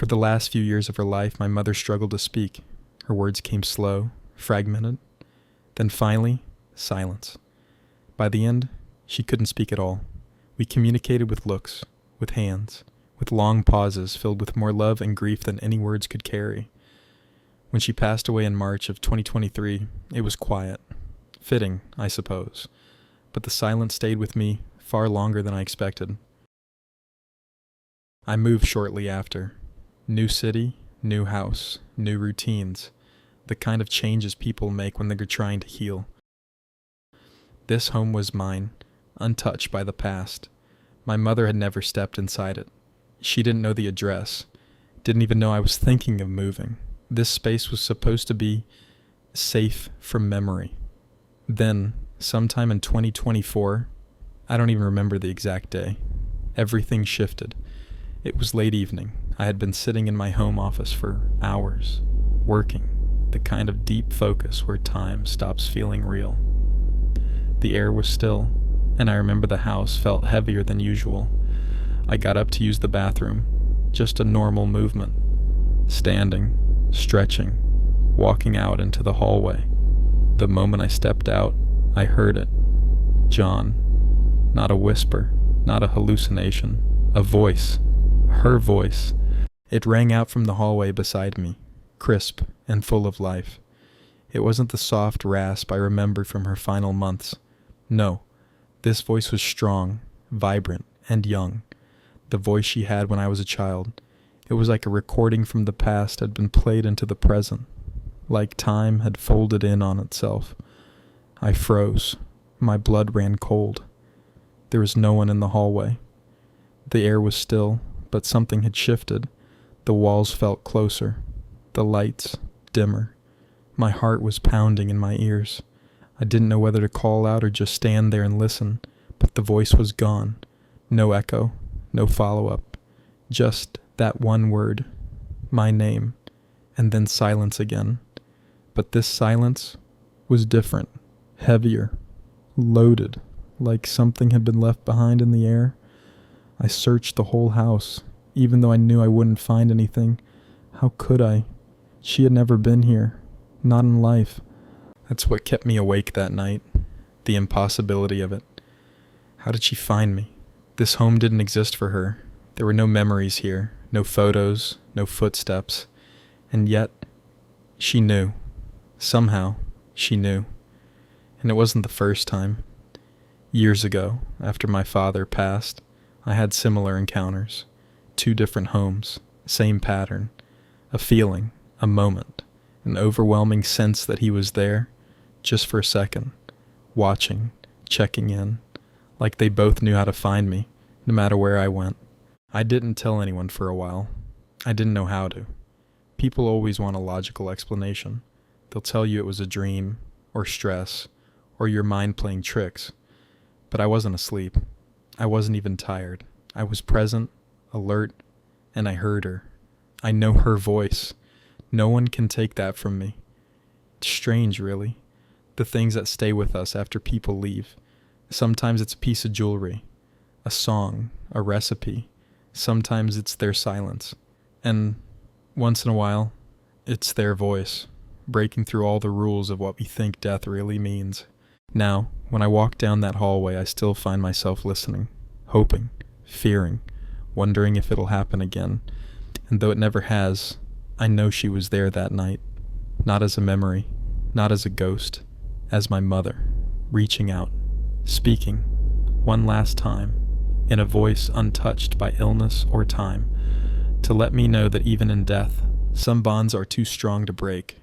For the last few years of her life, my mother struggled to speak. Her words came slow, fragmented. Then finally, silence. By the end, she couldn't speak at all. We communicated with looks, with hands, with long pauses filled with more love and grief than any words could carry. When she passed away in March of 2023, it was quiet. Fitting, I suppose. But the silence stayed with me far longer than I expected. I moved shortly after. New city, new house, new routines. The kind of changes people make when they're trying to heal. This home was mine, untouched by the past. My mother had never stepped inside it. She didn't know the address, didn't even know I was thinking of moving. This space was supposed to be safe from memory. Then, sometime in 2024, I don't even remember the exact day, everything shifted. It was late evening. I had been sitting in my home office for hours, working, the kind of deep focus where time stops feeling real. The air was still, and I remember the house felt heavier than usual. I got up to use the bathroom, just a normal movement. Standing, stretching, walking out into the hallway. The moment I stepped out, I heard it. John. Not a whisper, not a hallucination. A voice. Her voice. It rang out from the hallway beside me, crisp and full of life. It wasn't the soft rasp I remembered from her final months. No, this voice was strong, vibrant, and young. The voice she had when I was a child. It was like a recording from the past had been played into the present, like time had folded in on itself. I froze. My blood ran cold. There was no one in the hallway. The air was still, but something had shifted. The walls felt closer, the lights dimmer. My heart was pounding in my ears. I didn't know whether to call out or just stand there and listen, but the voice was gone. No echo, no follow-up. Just that one word, my name, and then silence again. But this silence was different, heavier, loaded, like something had been left behind in the air. I searched the whole house, even though I knew I wouldn't find anything. How could I? She had never been here, not in life. That's what kept me awake that night, the impossibility of it. How did she find me? This home didn't exist for her. There were no memories here, no photos, no footsteps. And yet, she knew. Somehow, she knew. And it wasn't the first time. Years ago, after my father passed, I had similar encounters. 2 different homes, same pattern. A feeling, a moment, an overwhelming sense that he was there, just for a second, watching, checking in, like they both knew how to find me, no matter where I went. I didn't tell anyone for a while. I didn't know how to. People always want a logical explanation. They'll tell you it was a dream, or stress, or your mind playing tricks. But I wasn't asleep. I wasn't even tired. I was present, alert, and I heard her. I know her voice. No one can take that from me. It's strange, really. The things that stay with us after people leave. Sometimes it's a piece of jewelry, a song, a recipe. Sometimes it's their silence. And once in a while, it's their voice, breaking through all the rules of what we think death really means. Now, when I walk down that hallway, I still find myself listening, hoping, fearing, wondering if it'll happen again. And though it never has, I know she was there that night. Not as a memory, not as a ghost, as my mother, reaching out, speaking, one last time, in a voice untouched by illness or time, to let me know that even in death, some bonds are too strong to break.